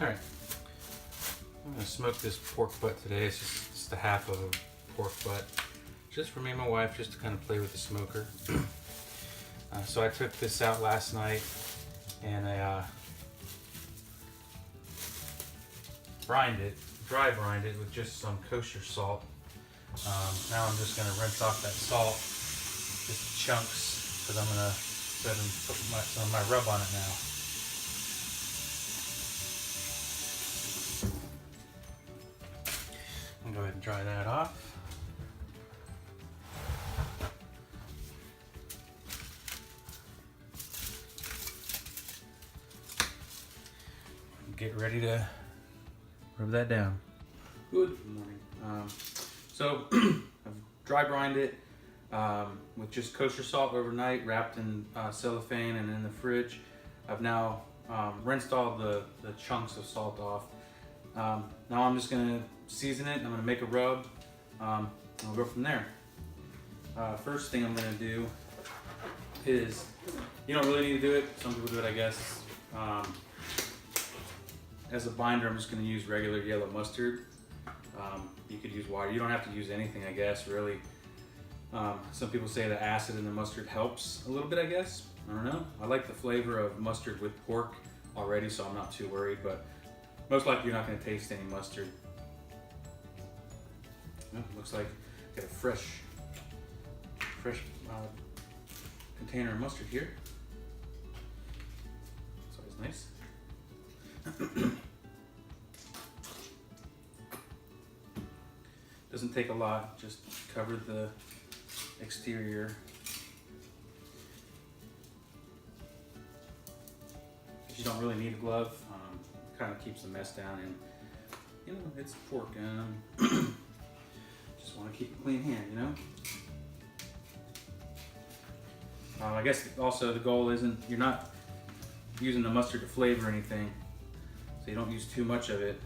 Alright, I'm going to smoke this pork butt today. It's just the half of a pork butt. Just for me and my wife, just to kind of play with the smoker. So I took this out last night and I dry brined it with just some kosher salt. Now I'm just going to rinse off that salt, just chunks, because I'm going to go ahead and put some of my rub on it now. I'll go ahead and dry that off. Get ready to rub that down. Good morning. So I've dry brined it with just kosher salt overnight, wrapped in cellophane and in the fridge. I've now rinsed all the chunks of salt off. Now I'm just gonna season it and I'm gonna make a rub. I'll go from there. First thing I'm gonna do is, you don't really need to do it. Some people do it, I guess. As a binder, I'm just going to use regular yellow mustard. You could use water. You don't have to use anything, I guess, really. Some people say the acid in the mustard helps a little bit, I guess. I don't know. I like the flavor of mustard with pork already, so I'm not too worried, but most likely you're not going to taste any mustard. Looks like I got a fresh container of mustard here. It's always nice. Doesn't take a lot, just cover the exterior. You don't really need a glove. Kind of keeps the mess down, and you know, it's pork, and just want to keep a clean hand, you know. I guess also the goal isn't, you're not using the mustard to flavor anything, so you don't use too much of it.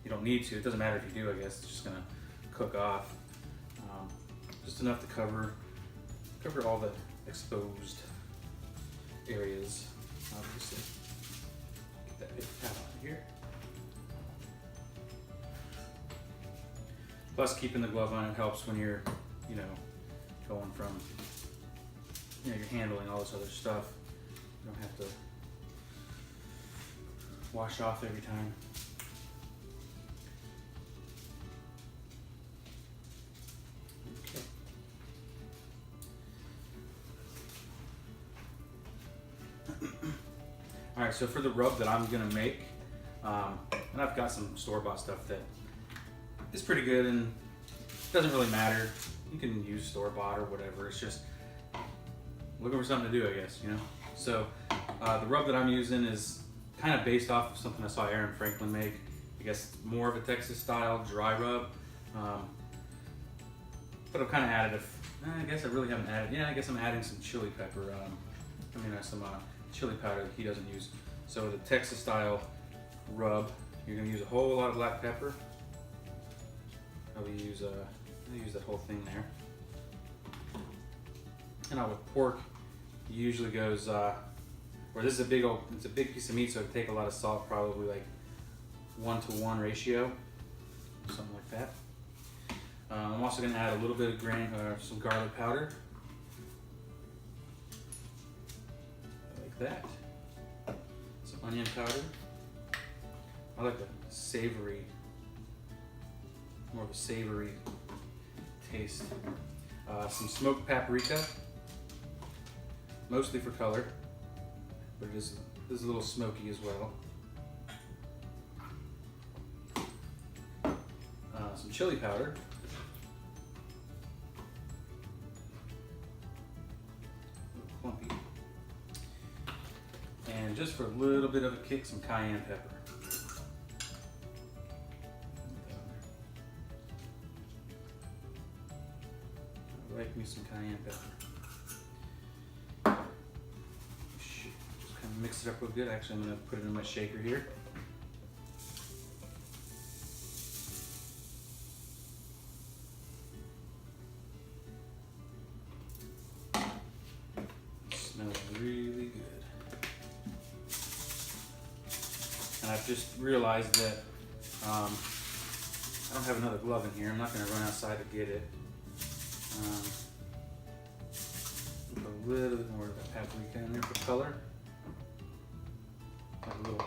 You don't need to. It doesn't matter if you do, I guess. It's just gonna cook off. Just enough to cover all the exposed areas, obviously. Get that big towel out of here. Plus, keeping the glove on, it helps when you're, you know, going from, you know, you're handling all this other stuff. You don't have to wash off every time. Okay. All right, so for the rub that I'm gonna make, and I've got some store-bought stuff that is pretty good, and it doesn't really matter. You can use store-bought or whatever. It's just looking for something to do, I guess, you know? So the rub that I'm using is kind of based off of something I saw Aaron Franklin make. I guess more of a Texas style dry rub. But I've kind of added I guess I really haven't added, yeah, I guess I'm adding some chili pepper. Some chili powder that he doesn't use. So the Texas style rub, you're gonna use a whole lot of black pepper. I'll use that whole thing there. And now with pork, it usually goes, or this is it's a big piece of meat, so it'd take a lot of salt, probably like 1-to-1 ratio, something like that. I'm also going to add a little bit of some garlic powder, like that. Some onion powder. I like the savory, more of a savory taste. Some smoked paprika, mostly for color, but it is a little smoky as well. Some chili powder. A little clumpy. And just for a little bit of a kick, some cayenne pepper. I like me some cayenne pepper. Just kind of mix it up real good. Actually, I'm going to put it in my shaker here. Smells really good. And I just realized that I don't have another glove in here. I'm not going to run outside to get it. Put a little bit more of that paprika in there for color. A little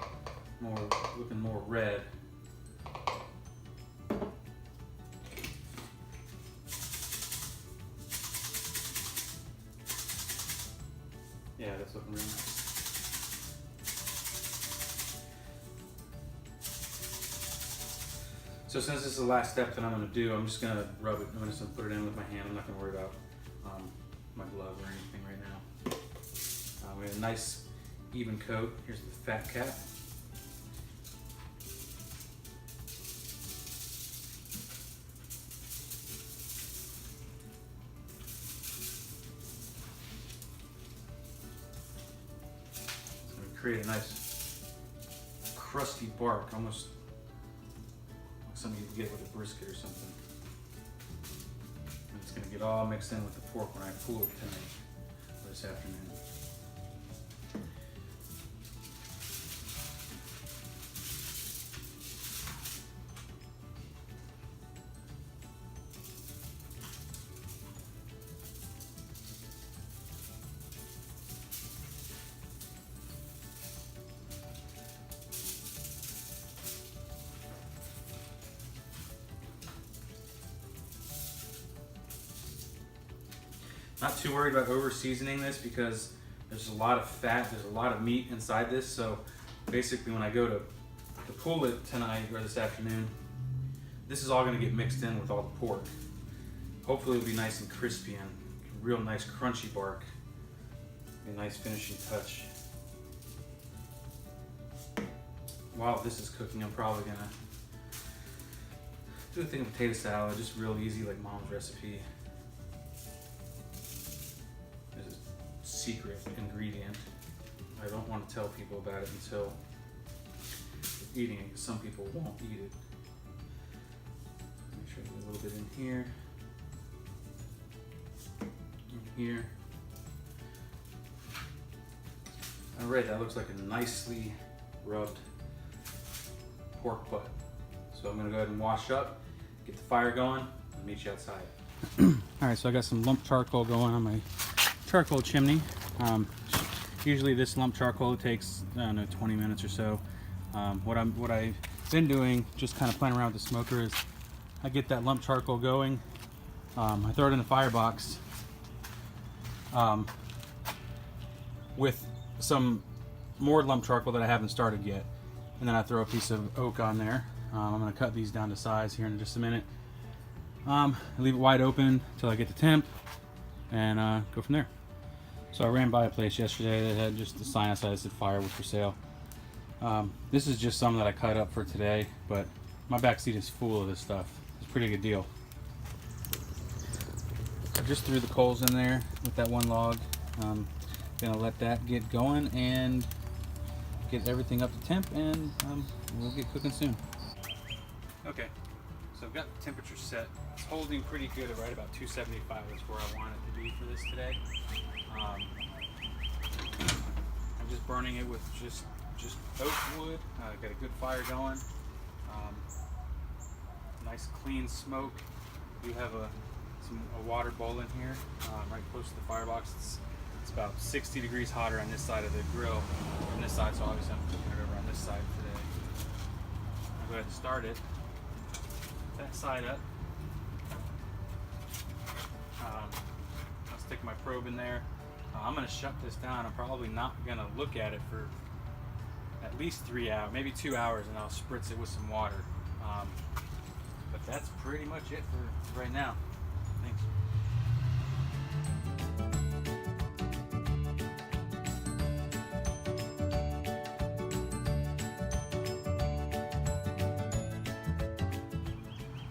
more, looking more red. Yeah, that's looking real nice. So since this is the last step that I'm going to do, I'm just going to rub it. I'm just going to put it in with my hand. I'm not going to worry about my glove or anything right now. We have a nice even coat. Here's the fat cap. It's going to create a nice crusty bark, almost like something you get with a brisket or something. And it's going to get all mixed in with the pork when I pull it tonight or this afternoon. Not too worried about over seasoning this because there's a lot of fat, there's a lot of meat inside this. So basically when I go to pull it tonight or this afternoon, this is all gonna get mixed in with all the pork. Hopefully it'll be nice and crispy and real nice crunchy bark. Be a nice finishing touch. While this is cooking, I'm probably gonna do a thing of potato salad, just real easy like mom's recipe. Secret ingredient. I don't want to tell people about it until eating it because some people won't eat it. Make sure I get a little bit in here. In here. Alright, that looks like a nicely rubbed pork butt. So I'm going to go ahead and wash up, get the fire going, and meet you outside. Alright, so I got some lump charcoal going on my charcoal chimney. Usually this lump charcoal takes, I don't know, 20 minutes or so. What I've been doing, just kind of playing around with the smoker, is I get that lump charcoal going. I throw it in the firebox with some more lump charcoal that I haven't started yet. And then I throw a piece of oak on there. I'm going to cut these down to size here in just a minute. Leave it wide open until I get the temp and go from there. So I ran by a place yesterday that had just the sign outside that said firewood for sale. This is just some that I cut up for today, but my back seat is full of this stuff. It's a pretty good deal. I just threw the coals in there with that one log. Gonna let that get going and get everything up to temp, and we'll get cooking soon. Okay, so I've got the temperature set. It's holding pretty good at right about 275. That's where I want it to be for this today. I'm just burning it with just oak wood. Got a good fire going. Nice clean smoke. We have a water bowl in here, right close to the firebox. It's about 60 degrees hotter on this side of the grill than this side, so obviously I'm cooking it over on this side today. I'll go ahead and start it. That side up. I'll stick my probe in there. I'm going to shut this down. I'm probably not going to look at it for at least 3 hours, maybe 2 hours, and I'll spritz it with some water. But that's pretty much it for right now. Thanks.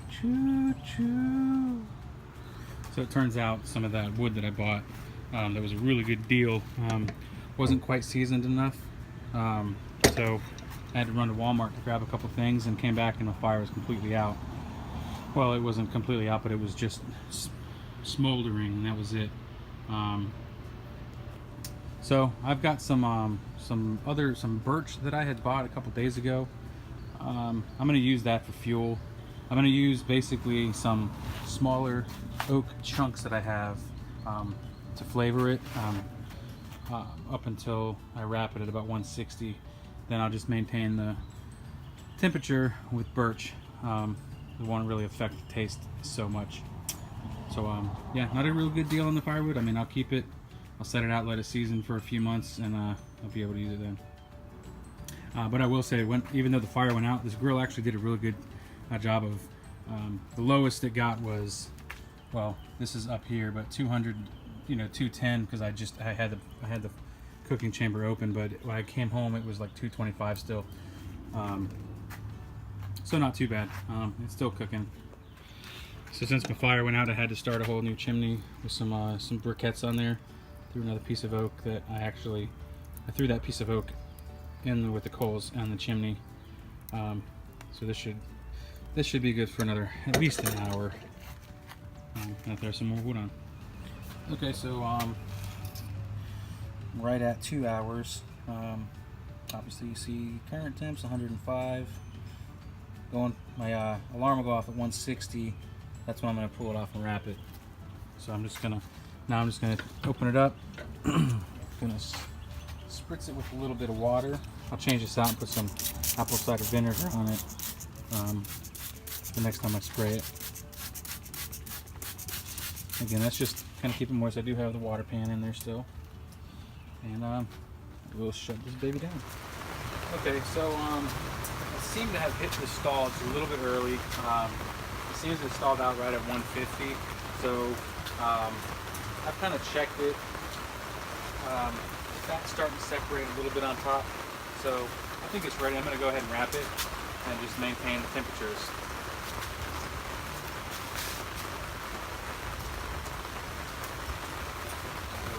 Choo choo. So it turns out some of that wood that I bought, that was a really good deal, wasn't quite seasoned enough. So I had to run to Walmart to grab a couple things and came back and the fire was completely out. Well, it wasn't completely out, but it was just smoldering, and that was it. So I've got some birch that I had bought a couple days ago. I'm going to use that for fuel. I'm going to use basically some smaller oak chunks that I have to flavor it up until I wrap it at about 160. Then I'll just maintain the temperature with birch. It won't really affect the taste so much. So yeah, not a real good deal on the firewood. I mean, I'll keep it, I'll set it out, let it season for a few months, and I'll be able to use it then. But I will say, even though the fire went out, this grill actually did a really good job of, the lowest it got was, well, this is up here, but 200, 210, because I had the cooking chamber open, but when I came home it was like 225 still. So not too bad. It's still cooking. So since my fire went out, I had to start a whole new chimney with some briquettes on there. Threw another piece of oak that I threw that piece of oak in with the coals on the chimney. So this should be good for at least an hour. I'll throw some more wood on. Okay, so right at 2 hours. Obviously you see current temps 105. My alarm will go off at 160. That's when I'm going to pull it off and wrap it. So I'm just gonna open it up. Gonna spritz it with a little bit of water. I'll change this out and put some apple cider vinegar on it the next time I spray it. Again, that's just kind of keep it moist. I do have the water pan in there still, and we'll shut this baby down. Okay, so I seem to have hit the stall. It's a little bit early. It seems to have stalled out right at 150. So I've kind of checked it. The fat's starting to separate a little bit on top, so I think it's ready. I'm going to go ahead and wrap it and just maintain the temperatures.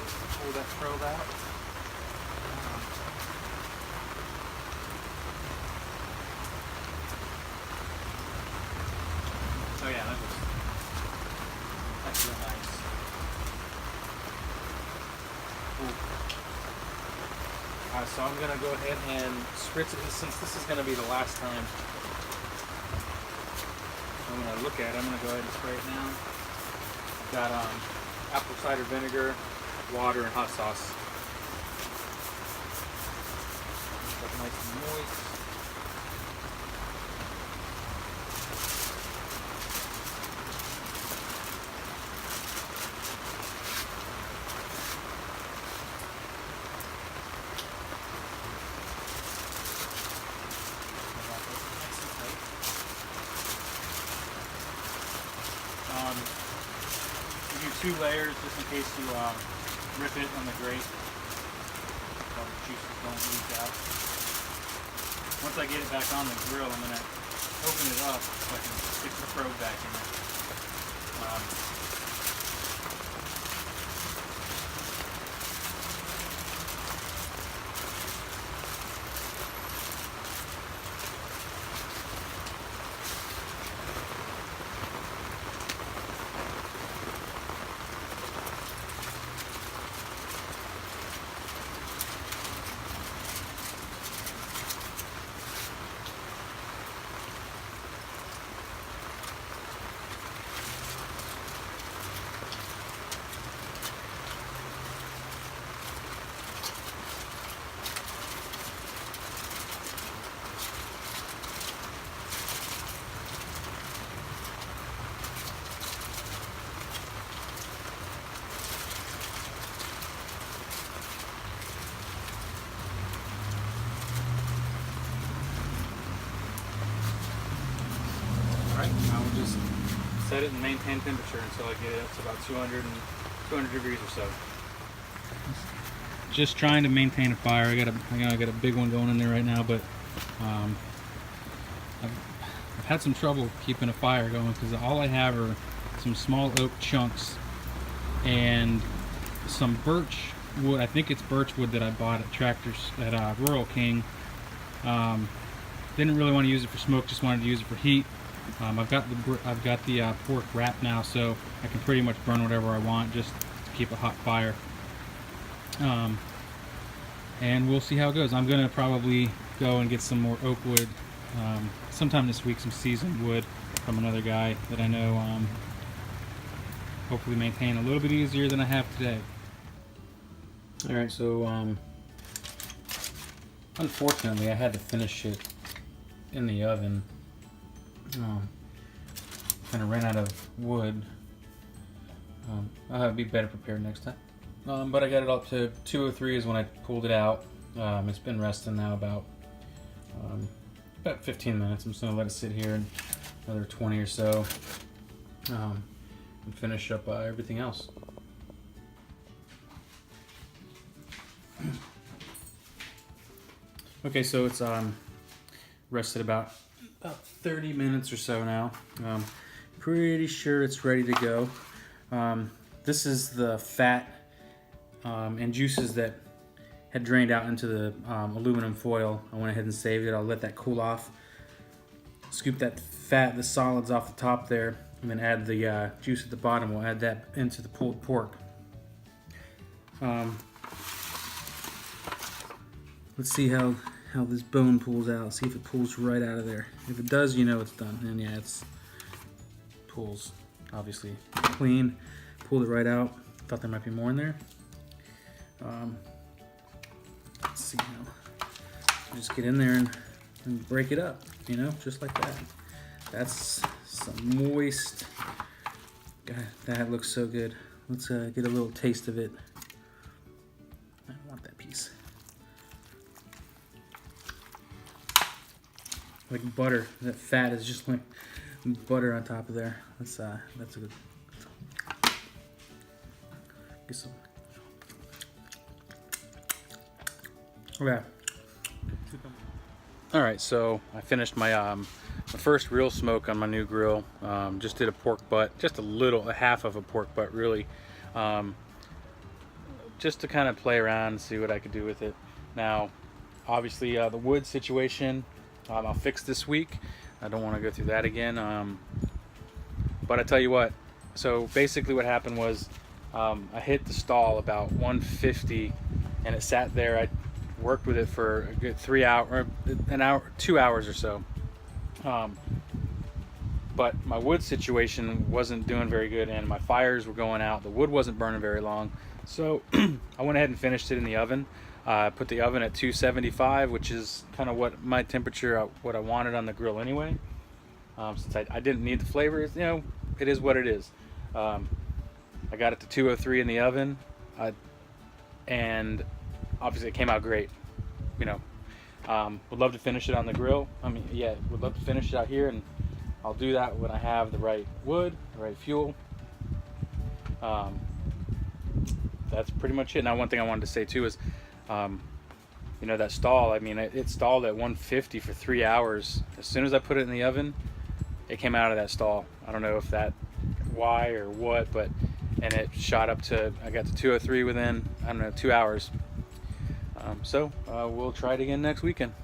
So pull that probe out. Oh yeah, that's real nice. So I'm going to go ahead and spritz it, since this is going to be the last time I'm going to look at it. I'm going to go ahead and spray it now. I've got apple cider vinegar, water, and hot sauce. Stuff nice and moist. You do 2 layers just in case you rip it on the grate so the juices don't leak out. Once I get it back on the grill, I'm going to open it up so I can stick the probe back in it. Now we'll just set it and maintain temperature until I get it up to about 200 degrees or so. Just trying to maintain a fire. I got a big one going in there right now, but I've had some trouble keeping a fire going because all I have are some small oak chunks and some birch wood. I think it's birch wood that I bought at Rural King. Didn't really want to use it for smoke, just wanted to use it for heat. I've got the pork wrapped now, so I can pretty much burn whatever I want just to keep a hot fire. and we'll see how it goes. I'm gonna probably go and get some more oak wood sometime this week, some seasoned wood from another guy that I know hopefully maintain a little bit easier than I have today. Alright, so unfortunately I had to finish it in the oven. Kind of ran out of wood. I'll have to be better prepared next time. But I got it up to 203 is when I pulled it out. It's been resting now about 15 minutes. I'm just going to let it sit here another 20 or so and finish up everything else. Okay, so it's rested about 30 minutes or so now. Pretty sure it's ready to go. This is the fat and juices that had drained out into the aluminum foil. I went ahead and saved it. I'll let that cool off. Scoop that fat, the solids off the top there, and then add the juice at the bottom. We'll add that into the pulled pork. Let's see how this bone pulls out. See if it pulls right out of there. If it does, you know it's done. And yeah, it's pulls obviously clean. Pulled it right out. Thought there might be more in there. Let's see now. Just get in there and break it up, you know, just like that. That's some moist. God, that looks so good. Let's get a little taste of it. I want that piece. Like butter. That fat is just like butter on top of there. That's a good. Get some. Okay. All right, so I finished my first real smoke on my new grill. Just did a pork butt, just a half of a pork butt, really, just to kind of play around and see what I could do with it. Now, obviously, the wood situation I'll fix this week. I don't want to go through that again. But I tell you what. So basically, what happened was I hit the stall about 150, and it sat there. I worked with it for a good 3 hours, an hour, 2 hours or so. But my wood situation wasn't doing very good, and my fires were going out. The wood wasn't burning very long, so I went ahead and finished it in the oven. Put the oven at 275, which is kind of what my temperature, what I wanted on the grill anyway. Since I didn't need the flavors, you know, it is what it is. I got it to 203 in the oven, and obviously it came out great. You know, would love to finish it on the grill. I mean, yeah, would love to finish it out here, and I'll do that when I have the right wood, the right fuel. That's pretty much it. Now, one thing I wanted to say too is, you know, that stall, I mean, it stalled at 150 for 3 hours. As soon as I put it in the oven, it came out of that stall. I don't know if that why or what, but, and it shot up to, I got to 203 within, I don't know, 2 hours. So we'll try it again next weekend.